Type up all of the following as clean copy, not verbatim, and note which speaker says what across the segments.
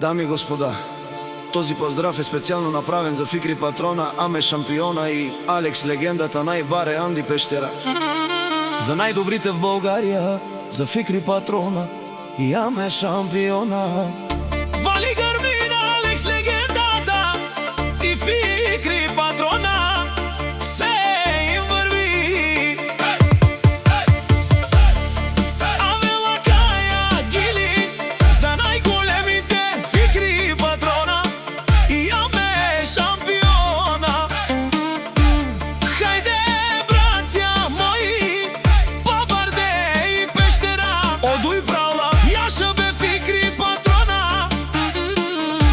Speaker 1: Дами и господа, този поздрав е специјално направен за Фикри Патрона, Аме Шампиона и Алекс легендата најбаре Анди Пештера. За најдобрите в Българија, за Фикри Патрона и Аме Шампиона.
Speaker 2: Вали гърмина, Алекс легендата и Фикри Патрона, все им върви. Аме Лакая Гили, за най-големите Фикри Патрона и Аме Шампиона. Хайде, братя мои, Бабарде и Пештера, одуй брала, Яша бе Фикри Патрона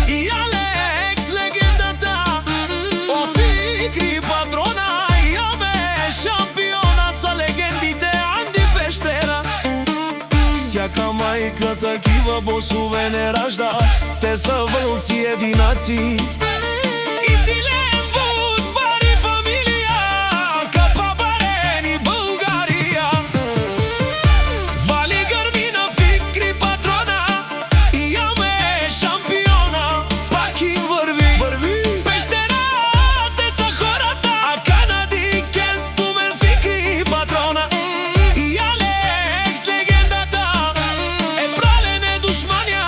Speaker 2: и Алекс легендата. О, Фикри Патрона и Аме Шампиона са легендите Анди Пештера. Всяка майка такива босове не ражда, те са вълци единаци. И силен буд, бари фамилия, капа барени България. Вали гърмина, Фикри Патрона и Аме Шампиона, пак им върви. Пещера, те са хората, а Канади, Кентумен, Фикри Патрона и Алекс легендата е пралене душманя,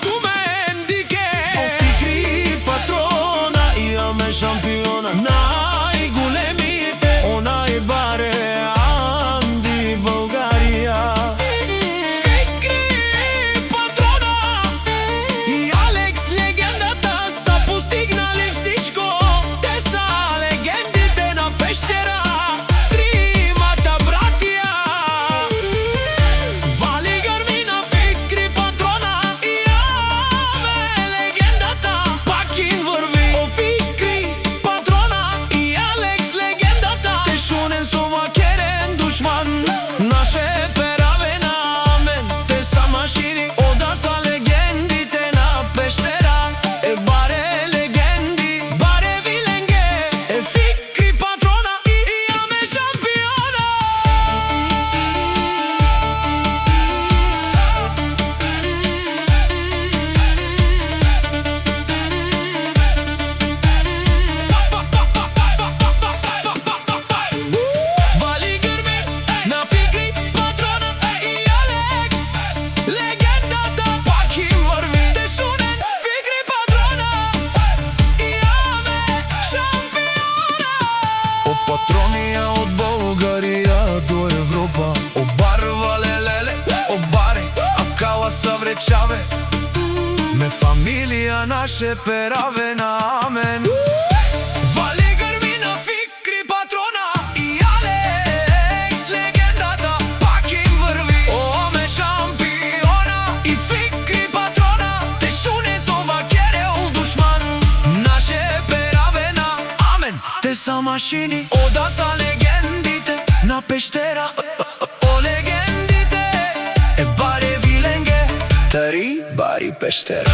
Speaker 2: Тумен Дике. О, Фикри Патрона и Аме Шампиона, най-големите, о, най-баре Анди България. Фикри Патрона и Алекс легендата са постигнали всичко. Те са легендите на Пещера, тримата братия. Вали гърмина, Фикри Патрона и Аме легендата, пак им върви. О, Фикри Патрона и Алекс легендата, те шунен сумакерен душман, наше пераве на Амен. Те са машини, ода са легендите на Пещера. Е, баре легенди, баре виленге, е Фикри Патрона и Аме Шампиона. Вали гърми на Фикри Патрона и Алекс легендата, пак им върви. Те шунен Фикри Патрона и Аме Шампиона. О, Патрония от България до Европа, о, барва лелеле, о, баре, а кала съвречаве. Ме фамилия наше пераве на Амен. Вали гърмина, Фикри Патрона и Алекс легендата, пак им върви. О, Аме Шампиона и Фикри Патрона, те шуне совакерел душман, наше пераве на Амен. Те са машини, ода са легендите на Пещера. О, легендите, е баре виленге, тари бари Пещера.